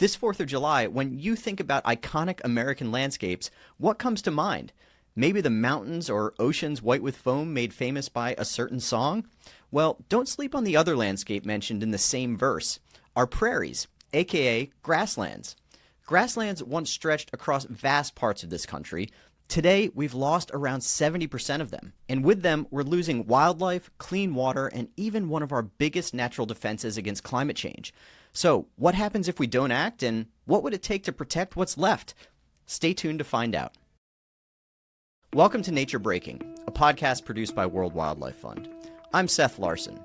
This 4th of July, when you think about iconic American landscapes, what comes to mind? Maybe the mountains or oceans white with foam made famous by a certain song? Well, don't sleep on the other landscape mentioned in the same verse. Our prairies, aka grasslands. Grasslands once stretched across vast parts of this country. Today, we've lost around 70% of them. And with them, we're losing wildlife, clean water, and even one of our biggest natural defenses against climate change. So, what happens if we don't act, and what would it take to protect what's left? Stay tuned to find out. Welcome to Nature Breaking, a podcast produced by World Wildlife Fund. I'm Seth Larson.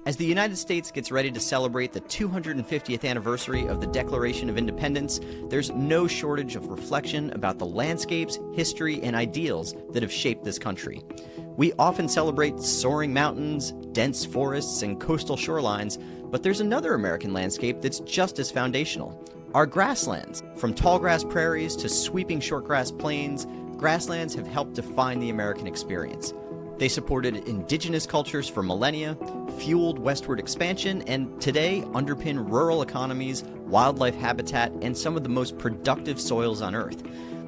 As the United States gets ready to celebrate the 250th anniversary of the Declaration of Independence, there's no shortage of reflection about the landscapes, history, and ideals that have shaped this country. We often celebrate soaring mountains, dense forests, and coastal shorelines, but there's another American landscape that's just as foundational: our grasslands. From tallgrass prairies to sweeping shortgrass plains, grasslands have helped define the American experience. They supported indigenous cultures for millennia, fueled westward expansion, and today underpin rural economies, wildlife habitat, and some of the most productive soils on Earth.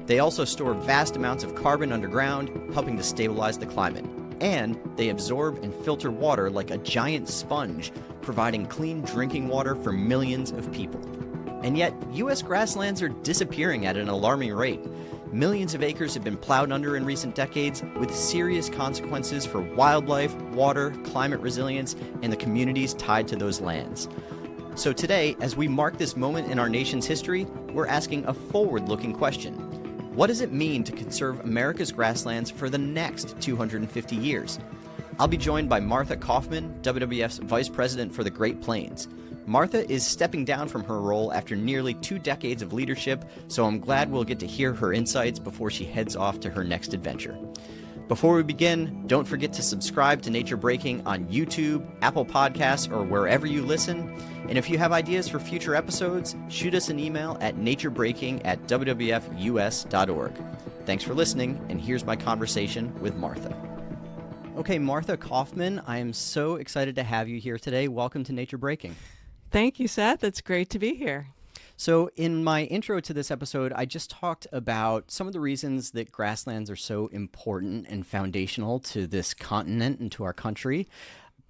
They also store vast amounts of carbon underground, helping to stabilize the climate. And they absorb and filter water like a giant sponge, providing clean drinking water for millions of people. And yet, U.S. grasslands are disappearing at an alarming rate. Millions of acres have been plowed under in recent decades, with serious consequences for wildlife, water, climate resilience, and the communities tied to those lands. So today, as we mark this moment in our nation's history, we're asking a forward-looking question. What does it mean to conserve America's grasslands for the next 250 years? I'll be joined by Martha Kaufman, WWF's Vice President for the Great Plains. Martha is stepping down from her role after nearly 2 decades of leadership, so I'm glad we'll get to hear her insights before she heads off to her next adventure. Before we begin, don't forget to subscribe to Nature Breaking on YouTube, Apple Podcasts, or wherever you listen. And if you have ideas for future episodes, shoot us an email at naturebreaking@wwfus.org. Thanks for listening, and here's my conversation with Martha. Okay, Martha Kaufman, I am so excited to have you here today. Welcome to Nature Breaking. Thank you, Seth. It's great to be here. So in my intro to this episode, I just talked about some of the reasons that grasslands are so important and foundational to this continent and to our country.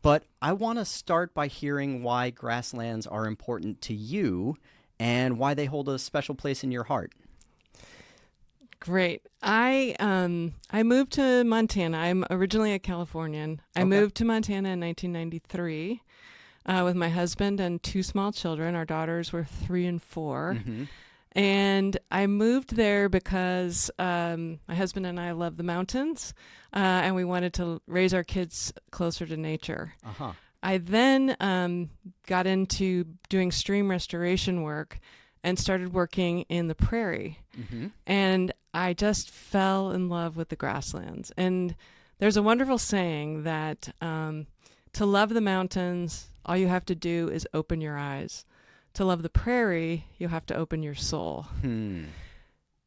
But I want to start by hearing why grasslands are important to you and why they hold a special place in your heart. Great. I moved to Montana. I'm originally a Californian. I moved to Montana in 1993. With my husband and 2 small children. Our daughters were 3 and 4. Mm-hmm. And I moved there because my husband and I love the mountains, and we wanted to raise our kids closer to nature. Uh-huh. I then got into doing stream restoration work and started working in the prairie. Mm-hmm. And I just fell in love with the grasslands. And there's a wonderful saying that to love the mountains, all you have to do is open your eyes. To love the prairie, you have to open your soul.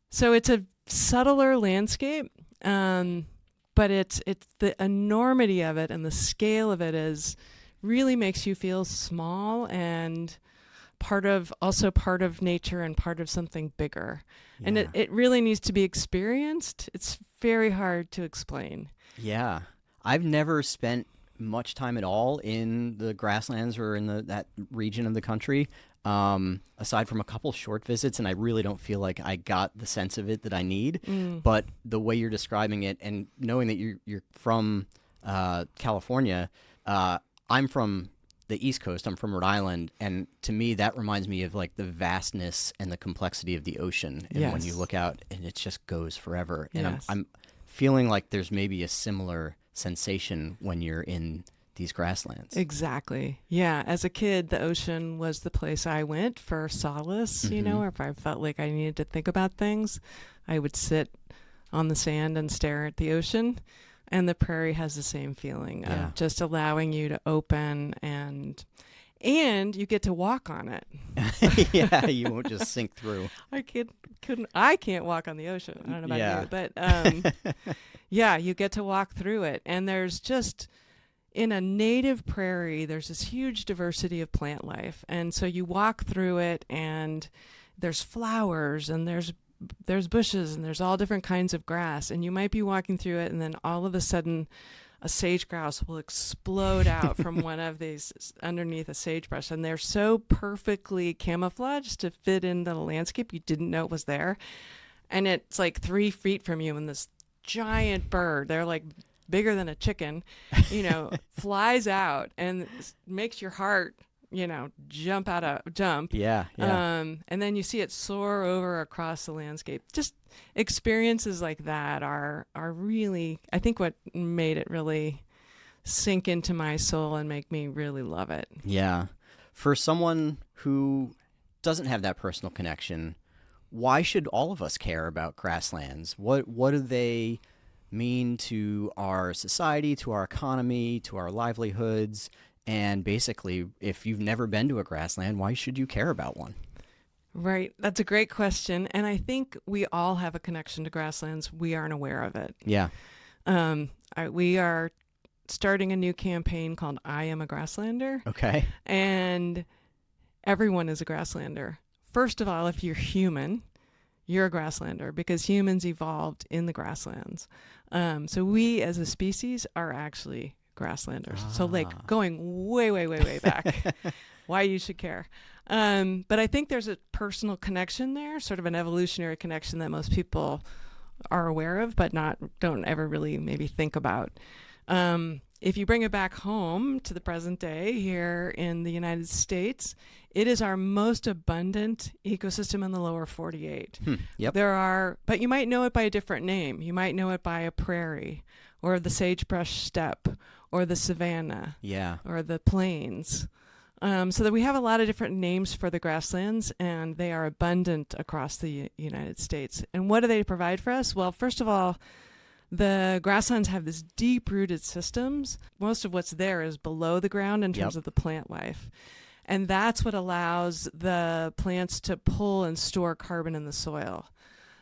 So it's a subtler landscape, but it's the enormity of it and the scale of it really makes you feel small and part of nature and part of something bigger. Yeah. And it really needs to be experienced. It's very hard to explain. Yeah. I've never spent much time at all in the grasslands or in that region of the country, aside from a couple short visits, and I really don't feel like I got the sense of it that I need. But the way you're describing it, and knowing that you're from California, I'm from the East Coast. I'm from Rhode Island, and to me that reminds me of like the vastness and the complexity of the ocean. And when you look out, and it just goes forever. And I'm feeling like there's maybe a similar sensation when you're in these grasslands. Exactly. Yeah. As a kid, the ocean was the place I went for solace, or if I felt like I needed to think about things, I would sit on the sand and stare at the ocean. And the prairie has the same feeling of just allowing you to open and you get to walk on it. Yeah, you won't just sink through. I can't walk on the ocean. I don't know about you, but you get to walk through it. And there's just, in a native prairie, there's this huge diversity of plant life. And so you walk through it and there's flowers and there's bushes and there's all different kinds of grass, and you might be walking through it, and then all of a sudden a sage grouse will explode out from one of these underneath a sagebrush, and they're so perfectly camouflaged to fit into the landscape you didn't know it was there. And it's like 3 feet from you, and this giant bird, they're like bigger than a chicken, flies out and makes your heart jump. Yeah. And then you see it soar over across the landscape. Just experiences like that are really, I think, what made it really sink into my soul and make me really love it. Yeah. For someone who doesn't have that personal connection, why should all of us care about grasslands? What do they mean to our society, to our economy, to our livelihoods? And basically, if you've never been to a grassland, why should you care about one? Right. That's a great question. And I think we all have a connection to grasslands. We aren't aware of it. Yeah. We are starting a new campaign called I Am a Grasslander. Okay. And everyone is a grasslander. First of all, if you're human, you're a grasslander because humans evolved in the grasslands. So we as a species are actually grasslanders. So like going way, way, way, way back. Why you should care. But I think there's a personal connection there, sort of an evolutionary connection that most people are aware of, but don't ever really maybe think about. If you bring it back home to the present day here in the United States, it is our most abundant ecosystem in the lower 48. Yep. But you might know it by a different name. You might know it by a prairie or the sagebrush steppe or the savanna or the plains. So that we have a lot of different names for the grasslands, and they are abundant across the United States. And what do they provide for us? Well, first of all, the grasslands have this deep-rooted systems. Most of what's there is below the ground in terms of the plant life. And that's what allows the plants to pull and store carbon in the soil.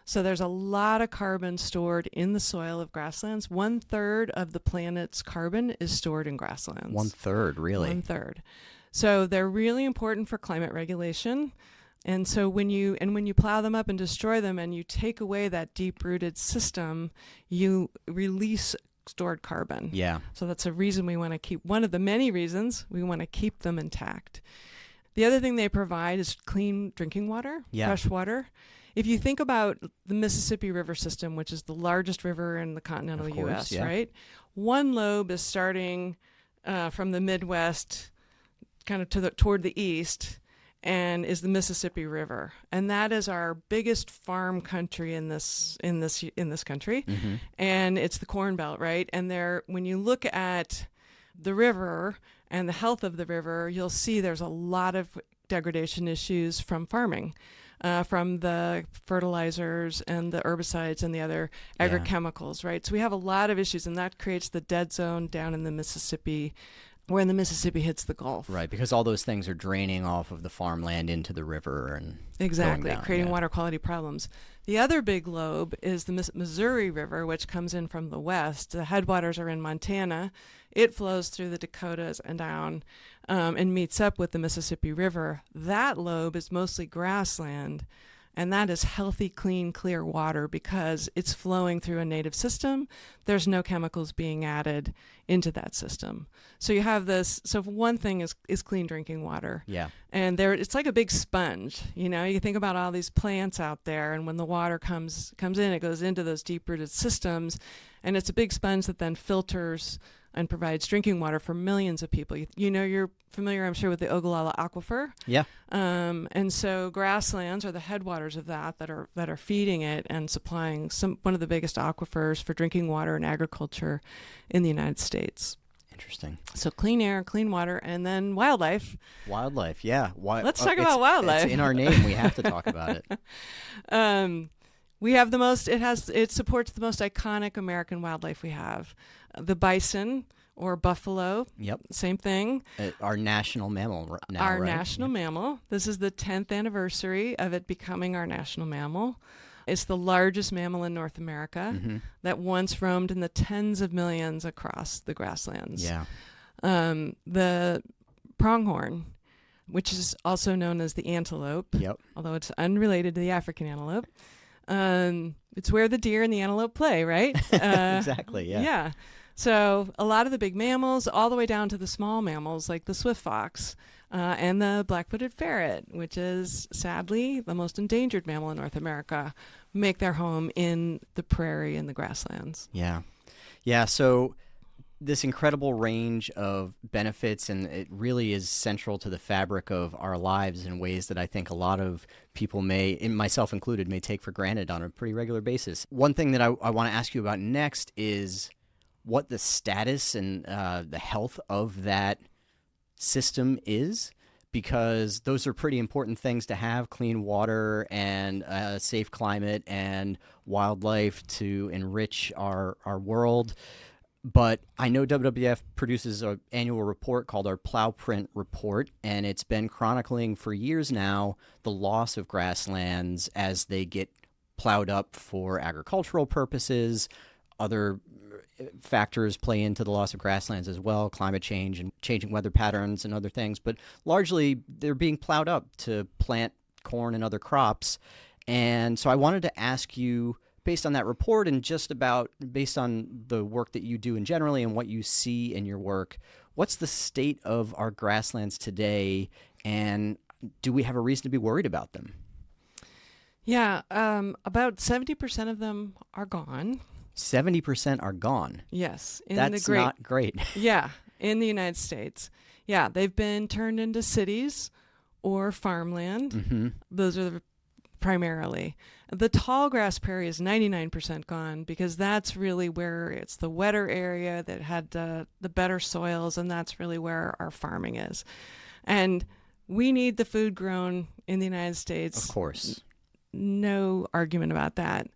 So there's a lot of carbon stored in the soil of grasslands. 1/3 of the planet's carbon is stored in grasslands. 1/3, really? 1/3. So they're really important for climate regulation. And so when you plow them up and destroy them and you take away that deep-rooted system, you release stored carbon. Yeah. So that's a reason we want to keep, one of the many reasons we want to keep them intact. The other thing they provide is clean drinking water, fresh water. If you think about the Mississippi River system, which is the largest river in the continental U.S., right? One lobe is starting from the Midwest kind of toward the east, and is the Mississippi River, and that is our biggest farm country in this country, and it's the Corn Belt, right? And when you look at the river and the health of the river, you'll see there's a lot of degradation issues from farming, from the fertilizers and the herbicides and the other agrochemicals, right? So we have a lot of issues, and that creates the dead zone down in the Mississippi, when the Mississippi hits the Gulf. Right, because all those things are draining off of the farmland into the river and exactly, down, creating water quality problems. The other big lobe is the Missouri River, which comes in from the west. The headwaters are in Montana. It flows through the Dakotas and down and meets up with the Mississippi River. That lobe is mostly grassland, and that is healthy, clean, clear water because it's flowing through a native system. There's no chemicals being added into that system. So you have this. So one thing is clean drinking water. Yeah. And it's like a big sponge. You think about all these plants out there, and when the water comes in, it goes into those deep-rooted systems, and it's a big sponge that then filters and provides drinking water for millions of people. You're familiar, I'm sure, with the Ogallala Aquifer. Yeah. And so grasslands are the headwaters of that are feeding it and supplying one of the biggest aquifers for drinking water and agriculture in the United States. Interesting. So clean air, clein water, and then wildlife. Wildlife, yeah. Let's talk about wildlife. It's in our name. We have to talk about it. We have it supports the most iconic American wildlife we have. The bison or buffalo. Yep. Same thing. Our national mammal now, Our right? national mammal. This is the 10th anniversary of it becoming our national mammal. It's the largest mammal in North America that once roamed in the tens of millions across the grasslands. Yeah. The pronghorn which is also known as the antelope, Yep. although it's unrelated to the African antelope. It's where the deer and the antelope play, right? Exactly, yeah. Yeah. So a lot of the big mammals, all the way down to the small mammals like the swift fox and the black-footed ferret, which is sadly the most endangered mammal in North America, make their home in the prairie and the grasslands. Yeah. Yeah, so this incredible range of benefits, and it really is central to the fabric of our lives in ways that I think a lot of people may, and myself included, may take for granted on a pretty regular basis. One thing that I want to ask you about next is what the status and the health of that system is, because those are pretty important things to have: clean water and a safe climate and wildlife to enrich our world. But I know WWF produces an annual report called our Plowprint Report, and it's been chronicling for years now the loss of grasslands as they get plowed up for agricultural purposes. Other factors play into the loss of grasslands as well, climate change and changing weather patterns and other things. But largely, they're being plowed up to plant corn and other crops. And so I wanted to ask you, based on that report and just about based on the work that you do in generally and what you see in your work, what's the state of our grasslands today, and do we have a reason to be worried about them? Yeah, about 70% of them are gone. 70% are gone. Yes. That's not great. Yeah, in the United States. Yeah, they've been turned into cities or farmland. Mm-hmm. Those are primarily. The tall grass prairie is 99% gone because that's really where it's the wetter area that had the better soils, and that's really where our farming is. And we need the food grown in the United States. Of course. No argument about that.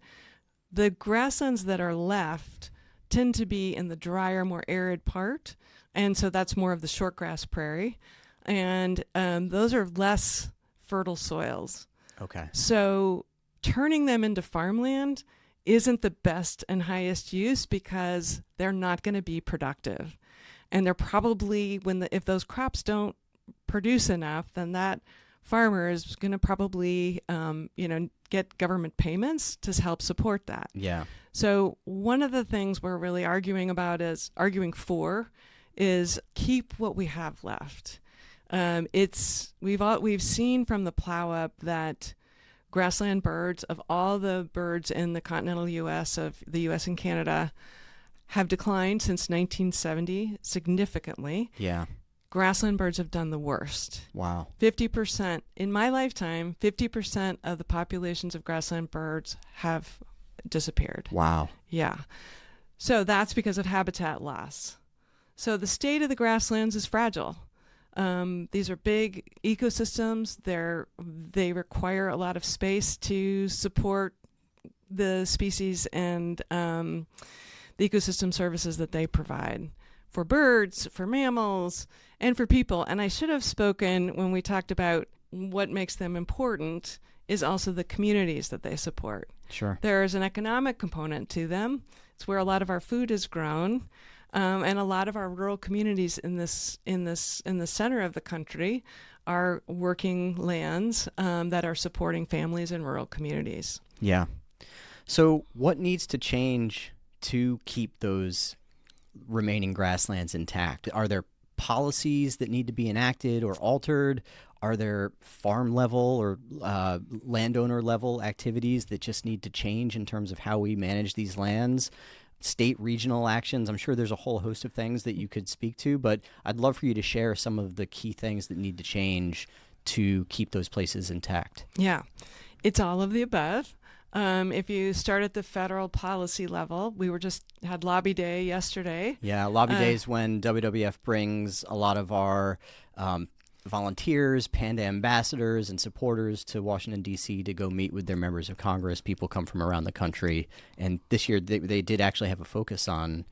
The grasslands that are left tend to be in the drier, more arid part, and so that's more of the shortgrass prairie. And those are less fertile soils. Okay. So turning them into farmland isn't the best and highest use because they're not going to be productive. And they're probably, if those crops don't produce enough, then that farmer is going to probably, get government payments to help support that. Yeah. So one of the things we're really arguing for is keep what we have left. We've seen from the plow up that grassland birds, of all the birds in the continental U.S., of the U.S. and Canada, have declined since 1970 significantly. Yeah. Grassland birds have done the worst. Wow. 50%, in my lifetime, 50% of the populations of grassland birds have disappeared. Wow. Yeah. So that's because of habitat loss. So the state of the grasslands is fragile. These are big ecosystems. They require a lot of space to support the species and the ecosystem services that they provide for birds, for mammals, and for people. And I should have spoken when we talked about what makes them important is also the communities that they support. Sure. There is an economic component to them. It's where a lot of our food is grown. And a lot of our rural communities in the center of the country are working lands that are supporting families in rural communities. Yeah. So what needs to change to keep those remaining grasslands intact? Are there policies that need to be enacted or altered? Are there farm level or landowner level activities that just need to change in terms of how we manage these lands? State, regional actions? I'm sure there's a whole host of things that you could speak to, but I'd love for you to share some of the key things that need to change to keep those places intact. Yeah, it's all of the above. If you start at the federal policy level, we had Lobby Day yesterday. Yeah, Lobby Day is when WWF brings a lot of our volunteers, Panda ambassadors, and supporters to Washington, D.C. to go meet with their members of Congress. People come from around the country. And this year they did actually have a focus on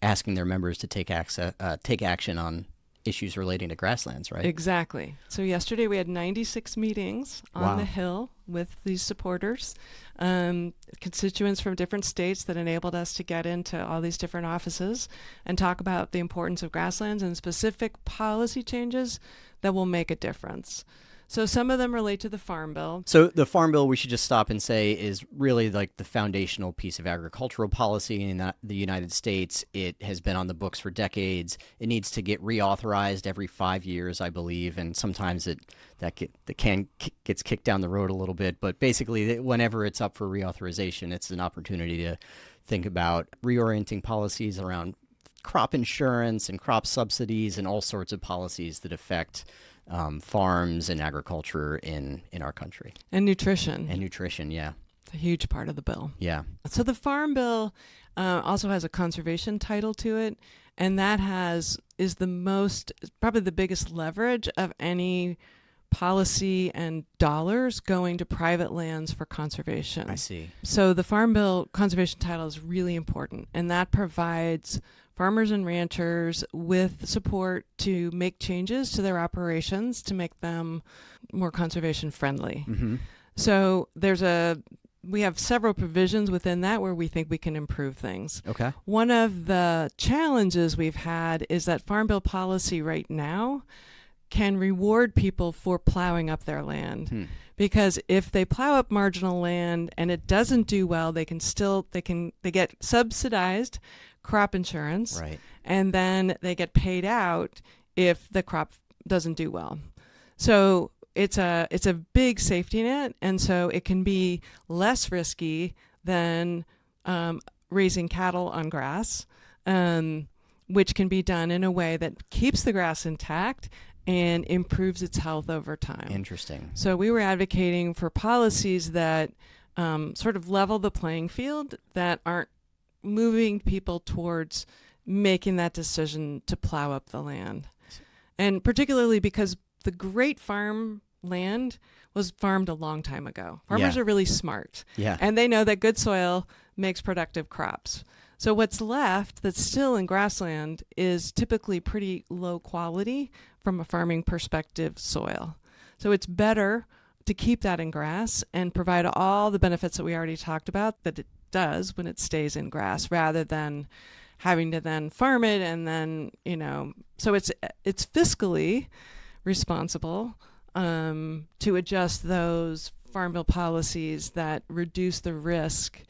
asking their members to take action on issues relating to grasslands, right? Exactly. So yesterday we had 96 meetings on the Hill with these supporters, constituents from different states that enabled us to get into all these different offices and talk about the importance of grasslands and specific policy changes that will make a difference. So some of them relate to the Farm Bill. So the Farm Bill, we should just stop and say, is really like the foundational piece of agricultural policy in the United States. It has been on the books for decades. It needs to get reauthorized every 5 years, I believe, and sometimes the can gets kicked down the road a little bit. But basically, whenever it's up for reauthorization, it's an opportunity to think about reorienting policies around crop insurance and crop subsidies and all sorts of policies that affect farms and agriculture in our country. And nutrition. And nutrition, yeah. It's a huge part of the bill. Yeah. So the Farm Bill also has a conservation title to it, and that is probably the biggest leverage of any policy and dollars going to private lands for conservation. I see. So the Farm Bill conservation title is really important, and that provides farmers and ranchers with support to make changes to their operations to make them more conservation friendly. Mm-hmm. So we have several provisions within that where we think we can improve things. Okay. One of the challenges we've had is that Farm Bill policy right now can reward people for plowing up their land. Because if they plow up marginal land and it doesn't do well, they get subsidized crop insurance, Right. and then they get paid out if the crop doesn't do well. So it's a big safety net, and so it can be less risky than raising cattle on grass, which can be done in a way that keeps the grass intact and improves its health over time. Interesting. So we were advocating for policies that sort of level the playing field, that aren't moving people towards making that decision to plow up the land. And particularly because the great farm land was farmed a long time ago. Farmers are really smart. Yeah. And they know that good soil makes productive crops. So what's left that's still in grassland is typically pretty low quality from a farming perspective soil. So it's better to keep that in grass and provide all the benefits that we already talked about that it does when it stays in grass, rather than having to then farm it and then, so it's fiscally responsible to adjust those Farm Bill policies that reduce the risk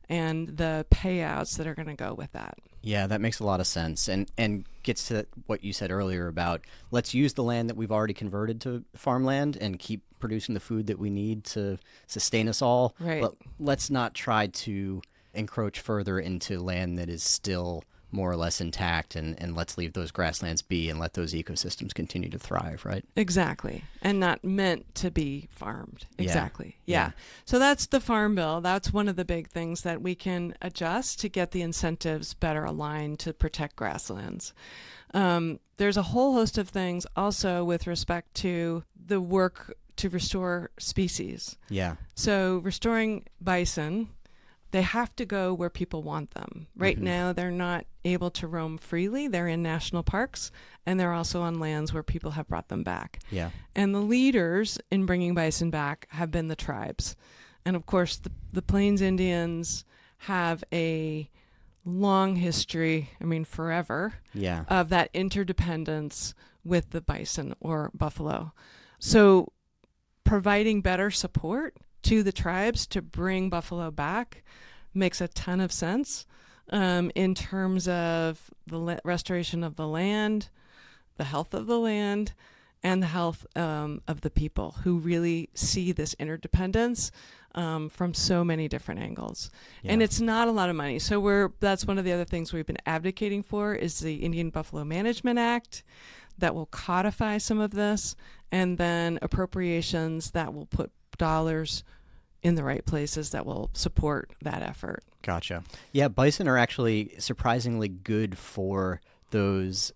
and the payouts that are going to go with that. Yeah, that makes a lot of sense, and gets to what you said earlier about let's use the land that we've already converted to farmland and keep producing the food that we need to sustain us all. Right. But let's not try to encroach further into land that is still more or less intact, and let's leave those grasslands be and let those ecosystems continue to thrive, right? Exactly. And not meant to be farmed. Exactly. Yeah. So that's the Farm Bill. That's one of the big things that we can adjust to get the incentives better aligned to protect grasslands. There's a whole host of things also with respect to the work to restore species. Yeah. So restoring bison, they have to go where people want them. Right now, they're not able to roam freely. They're in national parks, and they're also on lands where people have brought them back. Yeah. And the leaders in bringing bison back have been the tribes. And of course, the Plains Indians have a long history, forever, of that interdependence with the bison or buffalo. So providing better support to the tribes to bring buffalo back makes a ton of sense in terms of the restoration of the land, the health of the land, and the health of the people who really see this interdependence from so many different angles. Yeah. And it's not a lot of money. So that's one of the other things we've been advocating for is the Indian Buffalo Management Act that will codify some of this, and then appropriations that will put dollars in the right places that will support that effort. Gotcha. Yeah, bison are actually surprisingly good for those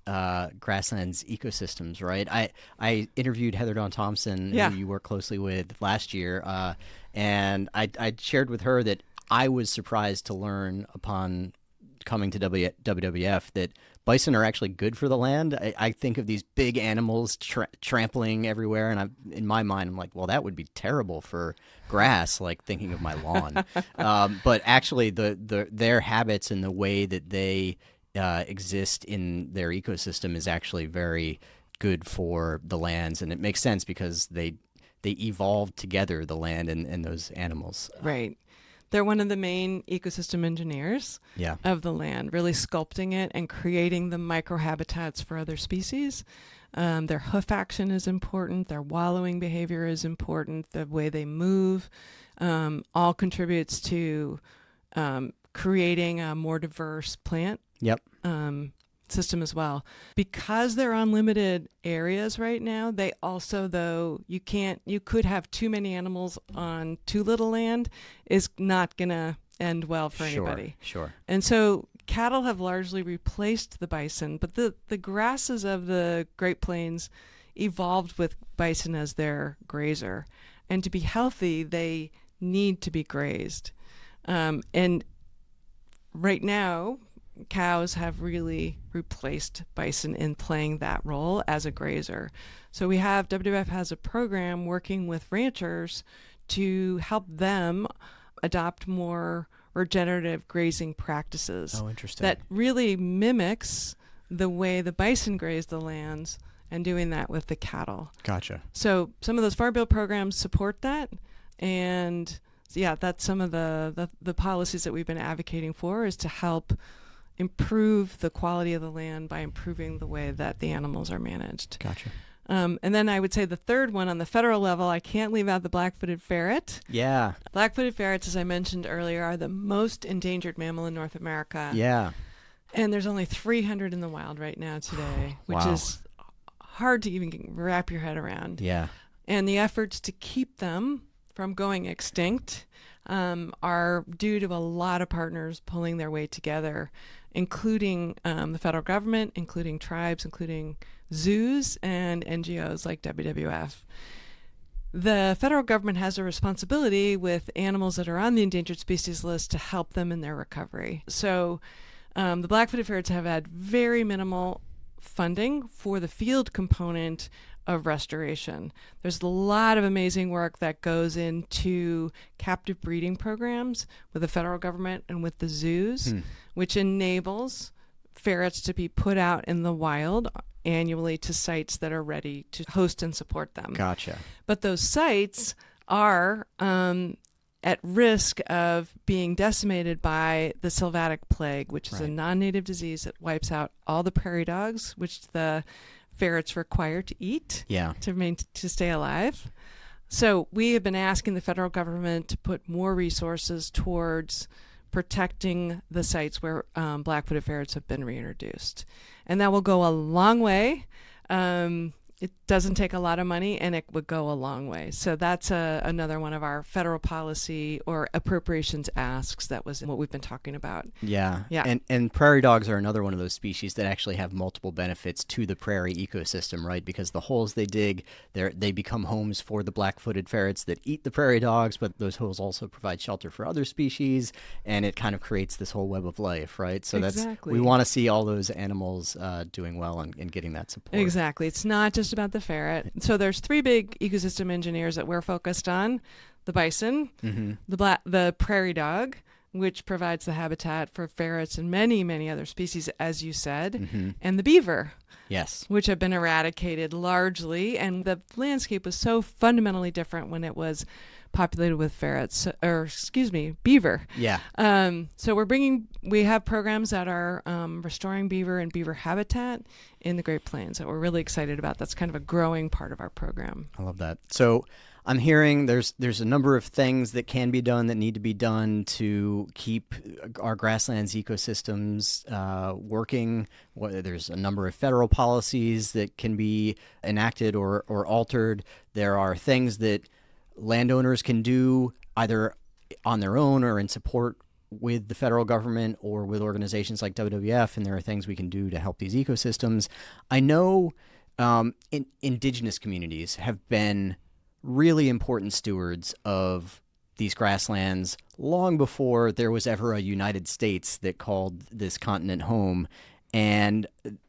grasslands ecosystems, right? I interviewed Heather Dawn Thompson, who you work closely with last year, and I shared with her that I was surprised to learn upon coming to WWF that bison are actually good for the land. I think of these big animals trampling everywhere, and in my mind, I'm like, well, that would be terrible for grass, like thinking of my lawn. But actually, their habits and the way that they exist in their ecosystem is actually very good for the lands, and it makes sense because they evolved together, the land and those animals. Right. They're one of the main ecosystem engineers of the land, really sculpting it and creating the microhabitats for other species. Their hoof action is important. Their wallowing behavior is important. The way they move all contributes to creating a more diverse plant system as well. Because they're on limited areas right now, they also, though, you could have too many animals on too little land is not going to end well for anybody. Sure. And so cattle have largely replaced the bison, but the grasses of the Great Plains evolved with bison as their grazer. And to be healthy, they need to be grazed. And right now, cows have really replaced bison in playing that role as a grazer. So WWF has a program working with ranchers to help them adopt more regenerative grazing practices. Oh, interesting. That really mimics the way the bison graze the lands and doing that with the cattle. Gotcha. So some of those Farm Bill programs support that, and that's some of the policies that we've been advocating for, is to help improve the quality of the land by improving the way that the animals are managed. Gotcha. And then I would say the third one on the federal level, I can't leave out the black-footed ferret. Yeah. Black-footed ferrets, as I mentioned earlier, are the most endangered mammal in North America. Yeah. And there's only 300 in the wild right now today, which is hard to even wrap your head around. Yeah. And the efforts to keep them from going extinct are due to a lot of partners pulling their weight together, including the federal government, including tribes, including zoos, and NGOs like WWF. The federal government has a responsibility with animals that are on the endangered species list to help them in their recovery. So the black-footed ferrets have had very minimal funding for the field component of restoration. There's a lot of amazing work that goes into captive breeding programs with the federal government and with the zoos, which enables ferrets to be put out in the wild annually to sites that are ready to host and support them. Gotcha. But those sites are at risk of being decimated by the sylvatic plague, which is a non-native disease that wipes out all the prairie dogs, which the ferrets require to eat to stay alive. So we have been asking the federal government to put more resources towards protecting the sites where black-footed ferrets have been reintroduced. And that will go a long way. It doesn't take a lot of money, and it would go a long way. So that's another one of our federal policy or appropriations asks that was what we've been talking about. Yeah. And prairie dogs are another one of those species that actually have multiple benefits to the prairie ecosystem, right? Because the holes they dig, they become homes for the black-footed ferrets that eat the prairie dogs, but those holes also provide shelter for other species, and it kind of creates this whole web of life, right? So we want to see all those animals doing well and getting that support. Exactly. It's not just about the ferret. So there's three big ecosystem engineers that we're focused on: the bison, the prairie dog, which provides the habitat for ferrets and many, many other species, as you said, and the beaver. Yes. Which have been eradicated largely, and the landscape was so fundamentally different when it was populated with beaver. Yeah. So we have programs that are restoring beaver and beaver habitat in the Great Plains that we're really excited about. That's kind of a growing part of our program. I love that. So I'm hearing there's a number of things that can be done that need to be done to keep our grasslands ecosystems working. There's a number of federal policies that can be enacted or altered. There are things that landowners can do either on their own or in support with the federal government or with organizations like WWF, and there are things we can do to help these ecosystems. I know indigenous communities have been really important stewards of these grasslands long before there was ever a United States that called this continent home. And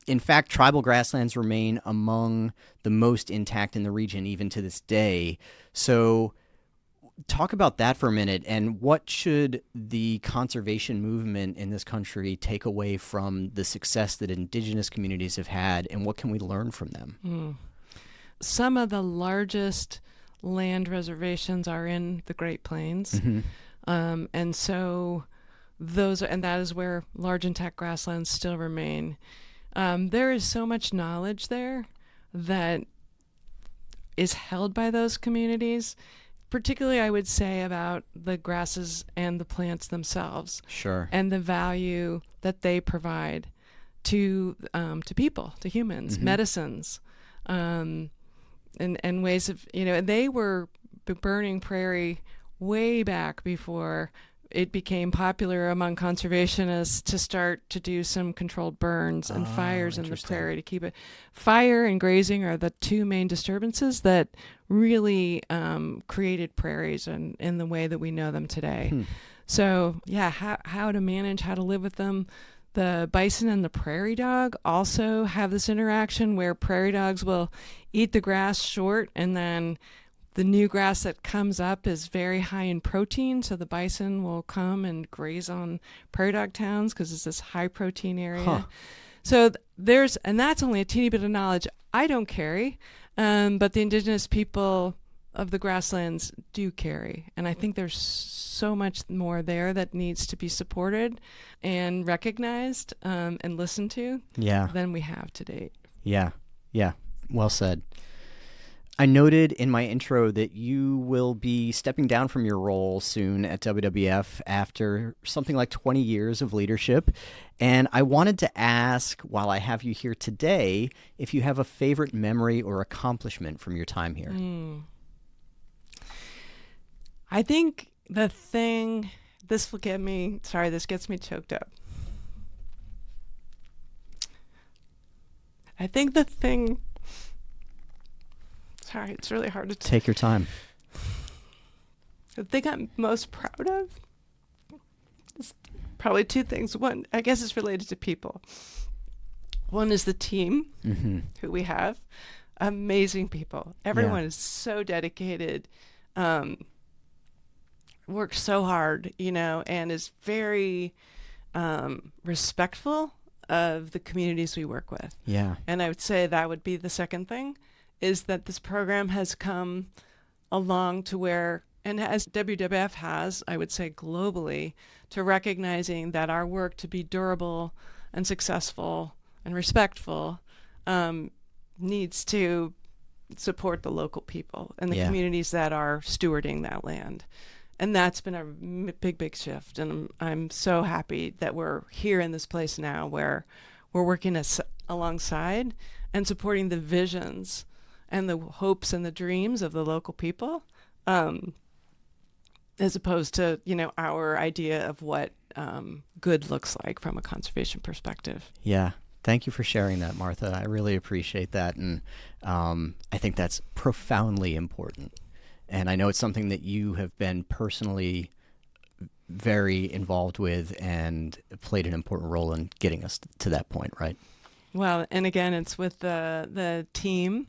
in fact, tribal grasslands remain among the most intact in the region even to this day. So talk about that for a minute. And what should the conservation movement in this country take away from the success that Indigenous communities have had, and what can we learn from them? Some of the largest land reservations are in the Great Plains. And so that is where large intact grasslands still remain. There is so much knowledge there that is held by those communities, particularly I would say about the grasses and the plants themselves. Sure. And the value that they provide to people, to humans, medicines, and ways of, they were burning prairie way back before it became popular among conservationists to start to do some controlled burns and fires in the prairie to keep it. Fire and grazing are the two main disturbances that really created prairies in the way that we know them today. So, yeah, how to manage, how to live with them. The bison and the prairie dog also have this interaction where prairie dogs will eat the grass short, and then the new grass that comes up is very high in protein, so the bison will come and graze on prairie dog towns because it's this high protein area. So and that's only a teeny bit of knowledge I don't carry, but the Indigenous people of the grasslands do carry. And I think there's so much more there that needs to be supported and recognized and listened to than we have to date. Yeah. Well said. I noted in my intro that you will be stepping down from your role soon at WWF after something like 20 years of leadership. And I wanted to ask, while I have you here today, if you have a favorite memory or accomplishment from your time here. I think the thing, this gets me choked up. I think the thing, sorry, it's really hard to take your time. The thing I'm most proud of is probably two things. One, I guess it's related to people. One is the team who we have. Amazing people. Everyone is so dedicated, works so hard, and is very respectful of the communities we work with. Yeah. And I would say that would be the second thing, is that this program has come along to where, and as WWF has, I would say globally, to recognizing that our work to be durable and successful and respectful needs to support the local people and the communities that are stewarding that land. And that's been a big, big shift. And I'm so happy that we're here in this place now where we're working alongside and supporting the visions and the hopes and the dreams of the local people, as opposed to, our idea of what good looks like from a conservation perspective. Yeah. Thank you for sharing that, Martha. I really appreciate that. And I think that's profoundly important. And I know it's something that you have been personally very involved with and played an important role in getting us to that point, right? Well, and again, it's with the team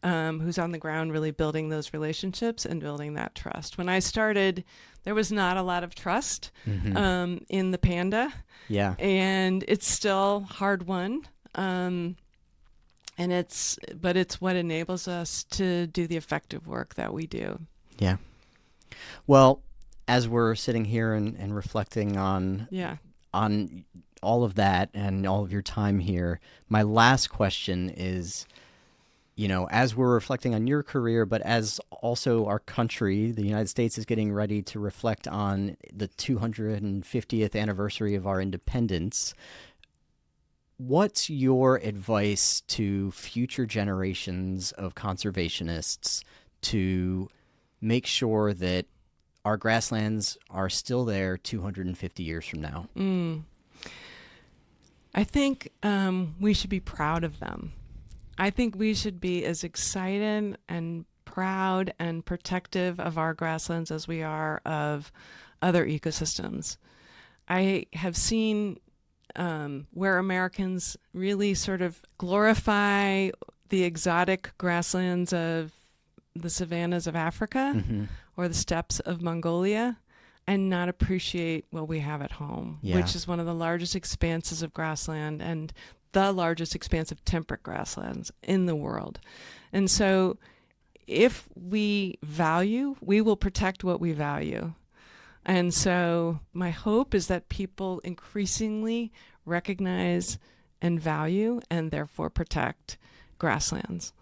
who's on the ground really building those relationships and building that trust. When I started, there was not a lot of trust in the panda. Yeah. And it's still hard won. But it's what enables us to do the effective work that we do. Yeah. Well, as we're sitting here and reflecting on all of that and all of your time here, my last question is, as we're reflecting on your career, but as also our country, the United States, is getting ready to reflect on the 250th anniversary of our independence, what's your advice to future generations of conservationists to make sure that our grasslands are still there 250 years from now? I think we should be proud of them. I think we should be as excited and proud and protective of our grasslands as we are of other ecosystems. I have seen where Americans really sort of glorify the exotic grasslands of the savannas of Africa Mm-hmm. or the steppes of Mongolia and not appreciate what we have at home, Yeah. which is one of the largest expanses of grassland and the largest expanse of temperate grasslands in the world. And so if we value, we will protect what we value. And so my hope is that people increasingly recognize and value and therefore protect grasslands.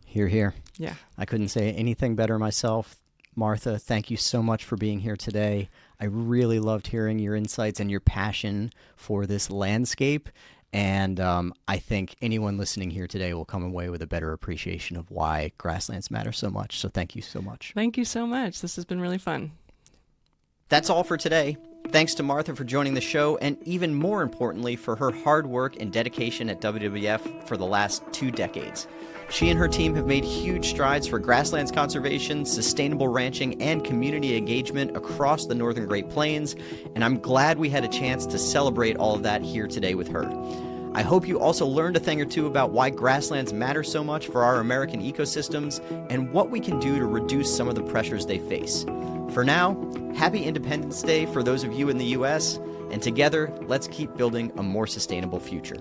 Hear, hear. Yeah. I couldn't say anything better myself. Martha, thank you so much for being here today. I really loved hearing your insights and your passion for this landscape. And I think anyone listening here today will come away with a better appreciation of why grasslands matter so much. So thank you so much. Thank you so much. This has been really fun. That's all for today. Thanks to Martha for joining the show, and even more importantly, for her hard work and dedication at WWF for the last 2 decades. She and her team have made huge strides for grasslands conservation, sustainable ranching, and community engagement across the Northern Great Plains, and I'm glad we had a chance to celebrate all of that here today with her. I hope you also learned a thing or two about why grasslands matter so much for our American ecosystems and what we can do to reduce some of the pressures they face. For now, happy Independence Day for those of you in the U.S., and together, let's keep building a more sustainable future.